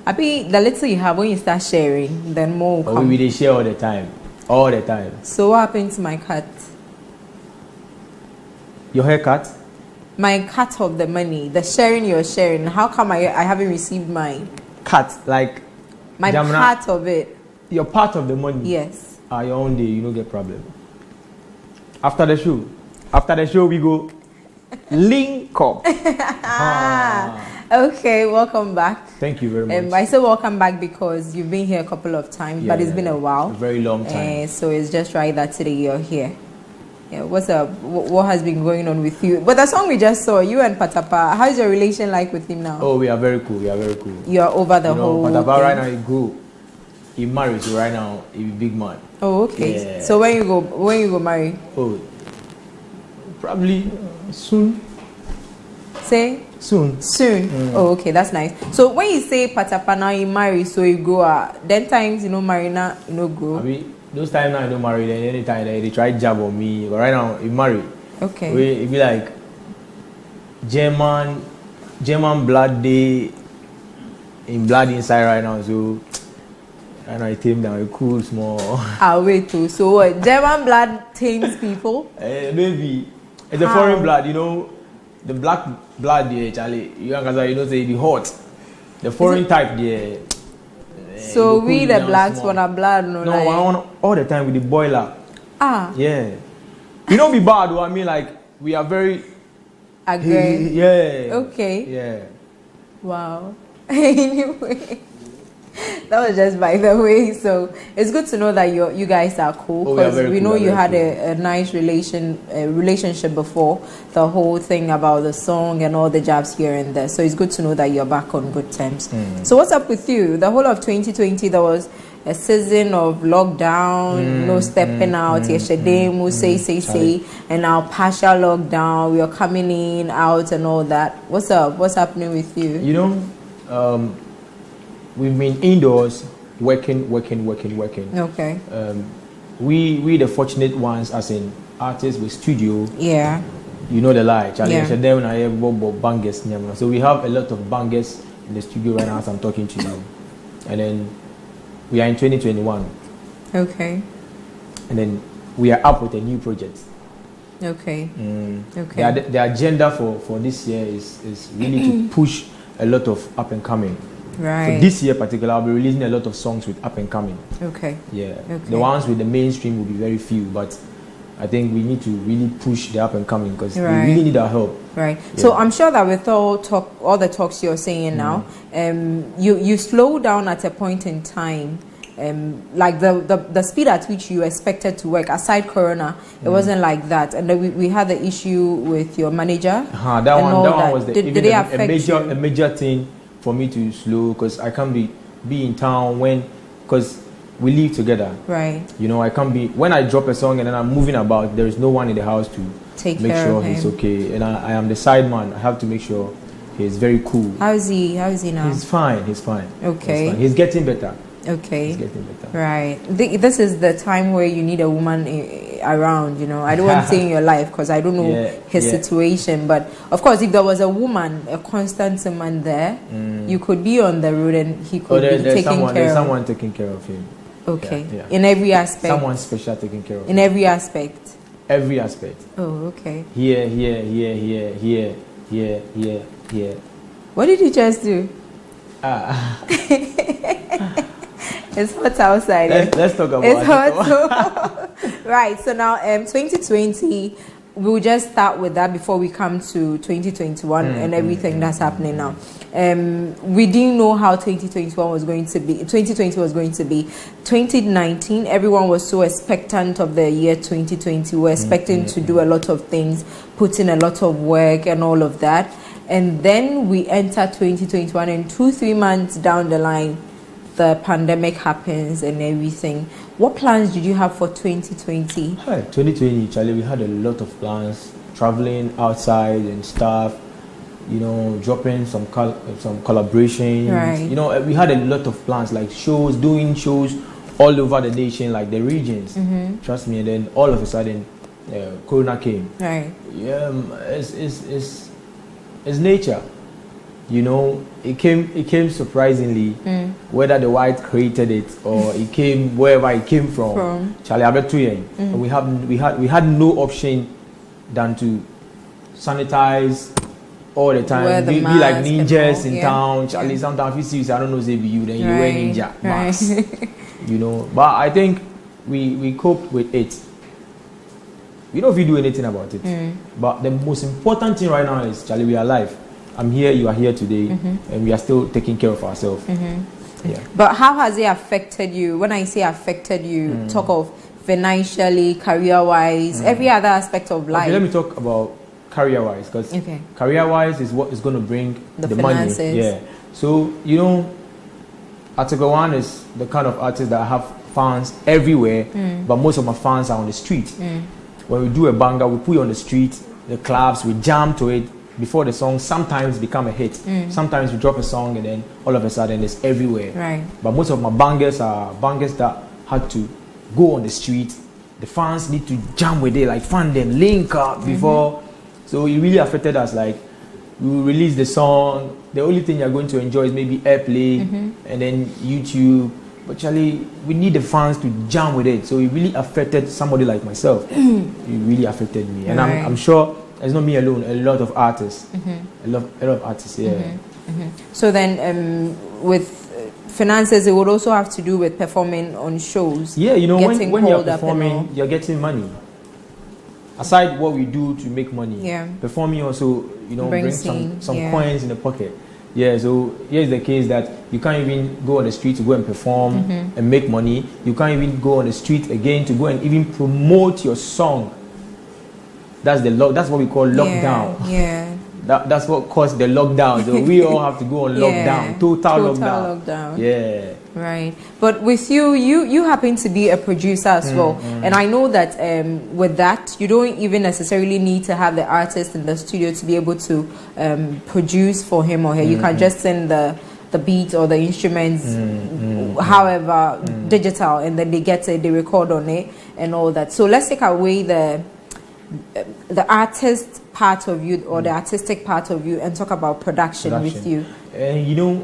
I be the little you have when you start sharing, then more will come. We share all the time. All the time. So what happened to my cut? Your haircut? My cut of the money, the sharing you're sharing. How come I haven't received mine? Cut, like my part of it. Your part of the money? Yes. Your own day, you don't get problem. After the show we go link up. Okay, welcome back. Thank you very much. I say welcome back because you've been here a couple of times, but it's been a while. A very long time. So it's just right that today you're here. Yeah, what's up? What has been going on with you? But the song we just saw, you and Paatapa, how's your relation like with him now? Oh, we are very cool. You're over the whole Paatapa thing. right now, he married, so right now he's a big man. Oh, okay. Yeah. So when you go marry? Oh, probably soon. Say? Soon. Oh, okay, that's nice. So when you say Paatapa now you marry, so you go then times marry now, go. I mean, those times now I don't marry, then anytime they try jab on me, but right now he married. Okay. It be like German blood day in blood inside right now, so right now I tame down, it cool small. I'll wait too. So what? German blood tames people? Maybe. It's a foreign blood, the black blood there, Charlie. You say the hot. The foreign type there. So we the blacks want our blood, no, I want all the time with the boiler. Yeah. You don't be bad, I mean, like, we are very... Agree. Yeah. Okay. Yeah. Wow. Anyway, that was just by the way. So it's good to know that you guys are cool, because we know you had a nice relationship before, the whole thing about the song and all the jabs here and there. So it's good to know that you're back on good terms. So what's up with you? The whole of 2020, there was a season of lockdown, no stepping out, say, and now partial lockdown. We are coming in, out, and all that. What's up? What's happening with you? We've been indoors, working. Okay. We the fortunate ones, as in artists with studio. Yeah. You know the lie, Charlie. Yeah. So we have a lot of bangers in the studio right now as I'm talking to you, and then we are in 2021. Okay. And then we are up with a new project. Okay. Okay. The agenda for this year is really to push a lot of up and coming. Right. So this year particular, I'll be releasing a lot of songs with up and coming. Okay. Yeah. Okay. The ones with the mainstream will be very few, but I think we need to really push the up and coming, because we really need our help. Right. Yeah. So I'm sure that with all the talks you're saying now, you slow down at a point in time. Like the speed at which you expected to work, aside Corona, it wasn't like that. And then we had the issue with your manager. That one was did they affect you? A major thing for me to slow, because I can't be in town because we live together. Right. I can't be, when I drop a song and then I'm moving about, there is no one in the house to make sure he's okay. And I am the side man. I have to make sure he's very cool. How is he now? He's fine. Okay. He's getting better. Okay. He's getting better. Right. This is the time where you need a woman around, I don't want to say in your life, because I don't know his situation. But of course, if there was a woman, a constant woman there, you could be on the road and he could be taking care of. There's someone taking care of him. Okay. Yeah. In every aspect. Someone special taking care of him. In every aspect. Every aspect. Oh, okay. Here. What did you just do? It's hot outside. Let's talk about it's hot. Right. So now, 2020, we'll just start with that before we come to 2021 and everything that's happening now. We didn't know how 2021 was going to be. 2020 was going to be. 2019, everyone was so expectant of the year 2020. We were expecting to do a lot of things, put in a lot of work and all of that. And then we enter 2021, and 2-3 months down the line, the pandemic happens and everything. What plans did you have for 2020? 2020, Charlie, we had a lot of plans, traveling outside and stuff, dropping some collaborations. Right. We had a lot of plans, like doing shows all over the nation, like the regions. Trust me. And then all of a sudden, Corona came. Right. Yeah, it's nature. you know, it came surprisingly, whether the white created it or it came wherever it came from. Charlie Abetuyen. And we had no option than to sanitize all the time. Be like ninjas in town. Charlie, sometimes if you see, I don't know, say be you, then you wear ninja mask. You know, but I think we coped with it. We don't do anything about it. But the most important thing right now is, Charlie, we are alive. I'm here, you are here today, and we are still taking care of ourselves. Yeah. But how has it affected you? When I say affected you, talk of financially, career-wise, every other aspect of life. Okay, let me talk about career-wise, because career-wise is what is going to bring the money. Yeah. So, you know, Article Wan is the kind of artist that have fans everywhere, but most of my fans are on the street. When we do a banger, we put it on the street, the clubs, we jam to it before the song sometimes become a hit. Sometimes we drop a song and then all of a sudden it's everywhere. Right. But most of my bangers are bangers that had to go on the street. The fans need to jam with it, like fan them, link up before. So it really affected us. Like, we will release the song, the only thing you're going to enjoy is maybe airplay and then YouTube. But Charlie, we need the fans to jam with it. So it really affected somebody like myself. It really affected me. And I'm sure it's not me alone, a lot of artists. A lot of artists, yeah. So then with finances, it would also have to do with performing on shows. Yeah, you know, when you're performing, you're getting money. Aside what we do to make money, performing also, you know, brings some coins in the pocket. Yeah, so here's the case that you can't even go on the street to go and perform and make money. You can't even go on the street again to go and even promote your song. That's what we call lockdown. Yeah. That's what caused the lockdown. So we all have to go on lockdown, total lockdown. Yeah. Right. But with you happen to be a producer as well. And I know that with that, you don't even necessarily need to have the artist in the studio to be able to produce for him or her. You can just send the beat or the instruments, however, digital, and then they get it, they record on it and all that. So let's take away the artist part of you or the artistic part of you and talk about production. With you. You know,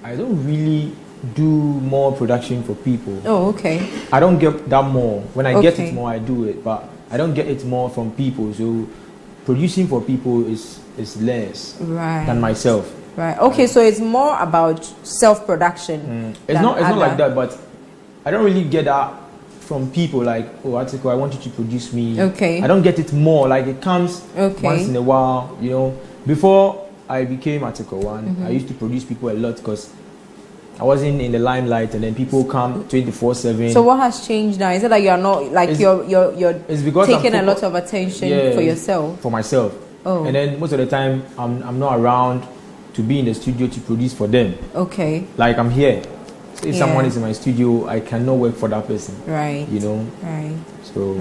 I don't really do more production for people. Oh, okay. I don't get that more. When I get it more, I do it, but I don't get it more from people. So producing for people is less than myself. Right. Okay. So it's more about self-production. It's not like that, but I don't really get that from people like, oh, Article, I want you to produce me. Okay. I don't get it more. Like, it comes once in a while, you know. Before I became Article Wan, I used to produce people a lot because I wasn't in the limelight, and then people come 24/7. So what has changed now? Is it like you're not like you're taking a lot of attention for yourself? For myself. Oh. And then most of the time I'm not around to be in the studio to produce for them. Okay. Like, I'm here. So if someone is in my studio, I cannot work for that person. Right. You know? Right. So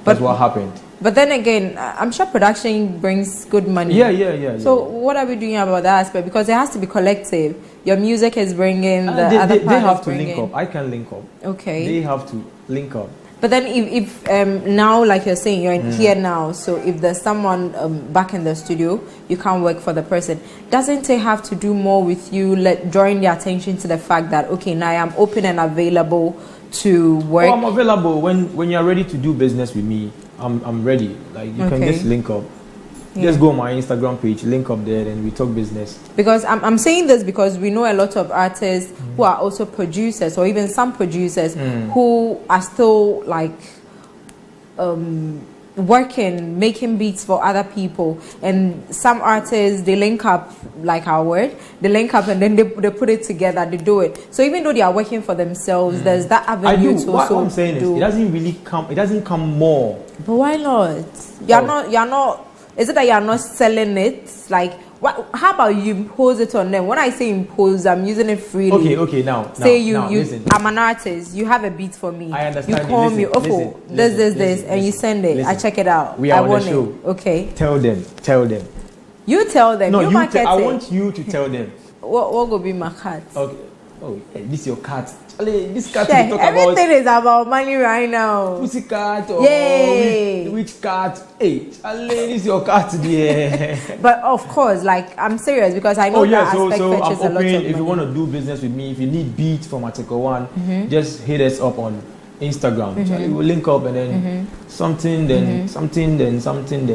that's what happened. But then again, I'm sure production brings good money. Yeah. So what are we doing about that aspect? Because it has to be collective. Your music is bringing the other part. They have to link up. I can link up. Okay. They have to link up. But then if now, like you're saying, you're in here now, so if there's someone back in the studio, you can't work for the person. Doesn't it have to do more with you drawing the attention to the fact that, okay, now I am open and available to work? Oh, I'm available. When you're ready to do business with me, I'm ready. Like, you can just link up. Just go on my Instagram page, link up there, and we talk business. Because I'm saying this because we know a lot of artists who are also producers, or even some producers who are still like working, making beats for other people. And some artists, they link up, like our word, they link up and then they put it together, they do it. So even though they are working for themselves, there's that avenue to also what I'm saying is, it doesn't really come, it doesn't come more. But why not? You're not. Is it that you are not selling it? Like, how about you impose it on them? When I say impose, I'm using it freely. Okay. Now, listen. I'm an artist. You have a beat for me. I understand. You call me. This, and you send it. I check it out. We are on the show. Okay. Tell them. You tell them. No, you market I want you to tell them. What will be my cut? Okay. Oh, hey, this your cat. Charlie, this cat Sure, we talk everything is about money right now. Pussy cat or Yay. which cat? Hey, Charlie, this your cat there. But of course, like I'm serious because I know that aspect so I'm fetches a lot of open. money. If you want to do business with me, if you need beats from Article Wan, just hit us up on Instagram. Charlie, we'll link up and then something, then.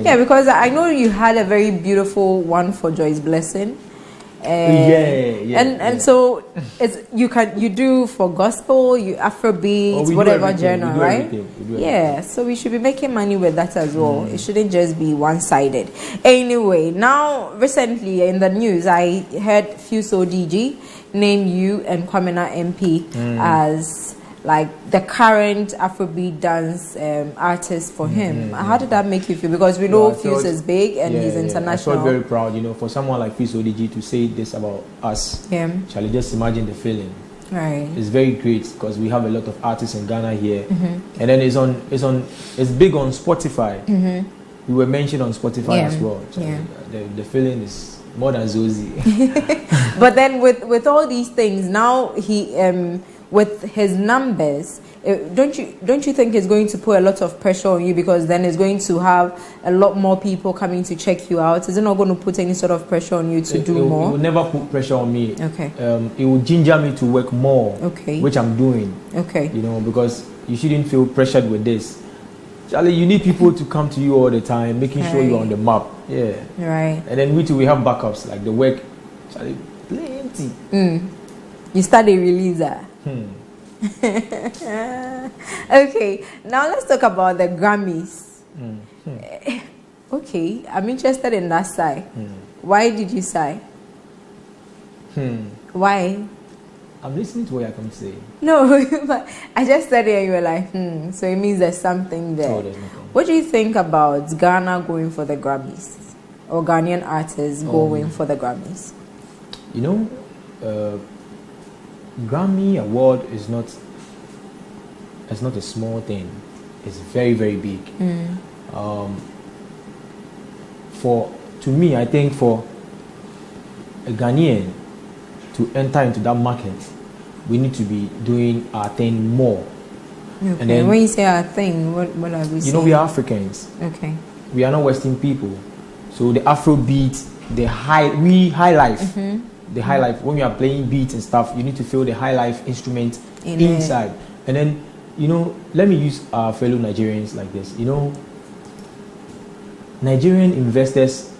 Yeah, because I know you had a very beautiful one for Joy's Blessing. And so it's you do for gospel, you Afrobeat, whatever genre, right? Yeah, so we should be making money with that as well. It shouldn't just be one-sided. Anyway, now recently in the news, I heard Fuso DG name you and Kwamena MP as like the current Afrobeat dance artist for him. How did that make you feel? Because we know Fuse is big and he's international. I felt very proud, for someone like Fuse ODG to say this about us. Yeah. Charlie, just imagine the feeling. Right. It's very great because we have a lot of artists in Ghana here, and then it's big on Spotify. We were mentioned on Spotify as well. Charlie, the feeling is more than Zozi. But then with all these things now he with his numbers, don't you think it's going to put a lot of pressure on you because then it's going to have a lot more people coming to check you out? Is it not going to put any sort of pressure on you to do more? It will never put pressure on me. Okay. It will ginger me to work more. Okay. Which I'm doing. Okay. Because you shouldn't feel pressured with this. Charlie, you need people to come to you all the time, making sure you're on the map. Yeah. Right. And then we have backups like the work. Charlie, plenty. You start a releaser. Okay, now let's talk about the Grammys. Okay, I'm interested in that side. Why did you sigh? Why? I'm listening to what you're saying. No, but I just said it and you were like, so it means there's something there. There's nothing. What do you think about Ghana going for the Grammys? Or Ghanaian artists going for the Grammys? Grammy Award is not a small thing. It's very, very big. To me, I think for a Ghanaian to enter into that market, we need to be doing our thing more. Okay. And then, when you say our thing, what are we saying? We are Africans. Okay. We are not Western people. So the Afrobeat, the high life. The high life, when you are playing beats and stuff, you need to feel the high life instrument inside. And then, let me use our fellow Nigerians like this. Nigerian investors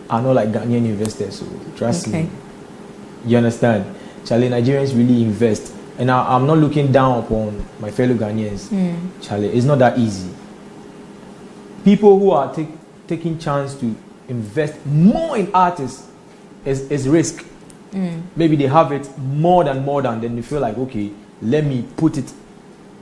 are not like Ghanaian investors, so trust me. You understand? Charlie, Nigerians really invest. And I'm not looking down upon my fellow Ghanaians. Charlie, it's not that easy. People who are taking chance to invest more in artists is risk. Maybe they have it more than then they feel like, okay, let me put it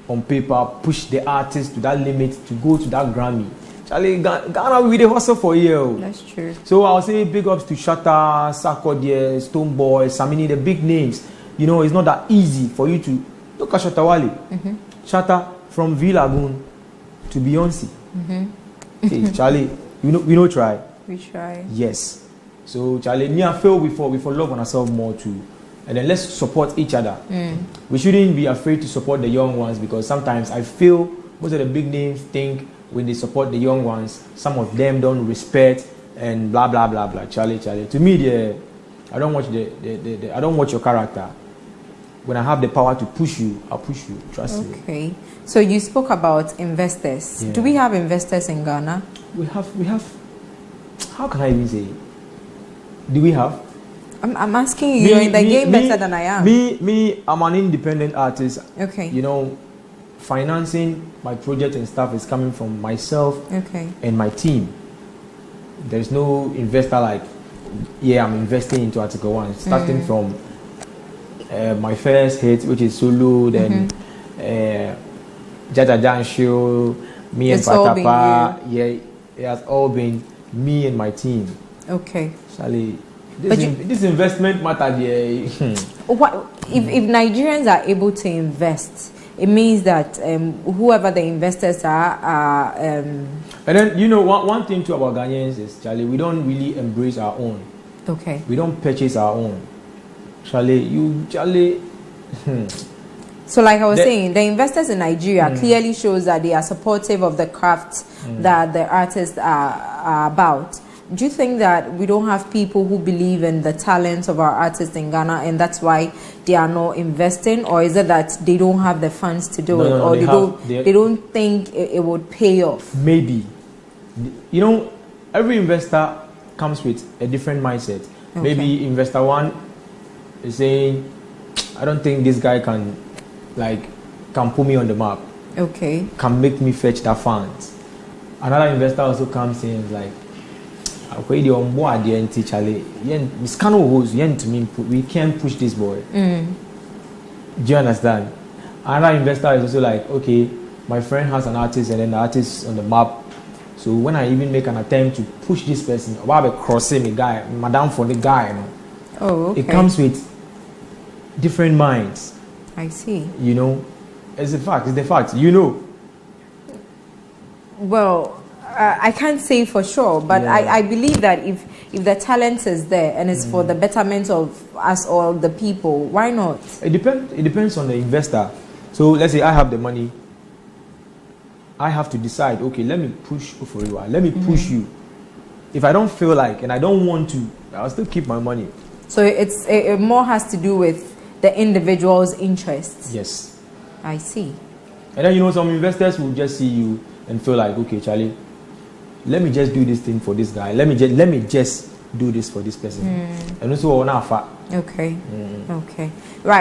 on paper, push the artist to that limit to go to that Grammy. Charlie, Ghana will be the hustle for a year. That's true. So I'll say big ups to Shatta, Sarkodie, Stonebwoy, Samini, the big names. It's not that easy for you to look at Shatta Wale. Shatta from V-Lagoon to Beyonce. Hey, Charlie, we try. We try. Yes. So Charlie, me I feel we love on ourselves more too, and then let's support each other. We shouldn't be afraid to support the young ones because sometimes I feel most of the big names think when they support the young ones, some of them don't respect and blah blah blah blah. Charlie. To me, I don't watch I don't watch your character. When I have the power to push you, I'll push you. Trust me. Okay. So you spoke about investors. Do we have investors in Ghana? We have. How can I even say it? Do we have? I'm asking you. You're in the game better than I am. I'm an independent artist. Okay. Financing my project and stuff is coming from myself and my team. There's no investor like, I'm investing into Article Wan. Starting from my first hit, which is Solo, then Jaja Show, me and Paatapa. It has all been me and my team. Okay. Charlie, this investment matter here. What if Nigerians are able to invest? It means that whoever the investors are and then one thing too about Ghanaians is, Charlie, we don't really embrace our own. Okay. We don't purchase our own. Charlie, So like I was saying, the investors in Nigeria clearly shows that they are supportive of the craft that the artists are about. Do you think that we don't have people who believe in the talents of our artists in Ghana and that's why they are not investing? Or is it that they don't have the funds to do it? Or they don't think it would pay off? Maybe. You know, every investor comes with a different mindset. Okay. Maybe investor one is saying, I don't think this guy can put me on the map. Okay. Can make me fetch that funds. Another investor also comes in like, we can't push this boy. Do you understand? Another investor is also like, okay, my friend has an artist and then the artist is on the map. So when I even make an attempt to push this person, about crossing the guy, madam for the guy, you know. Oh, okay. It comes with different minds. I see. You know, it's a fact. It's the fact. You know. Well, I can't say for sure, but I believe that if the talent is there and it's for the betterment of us all, the people, why not? It depends on the investor. So let's say I have the money. I have to decide, okay, let me push for you. Let me push you. If I don't feel like and I don't want to, I'll still keep my money. So it more has to do with the individual's interests. Yes. I see. And then, you know, some investors will just see you and feel like, okay, Charlie, let me just do this thing for this guy. Let me just do this for this person. And also, okay. Okay. Right.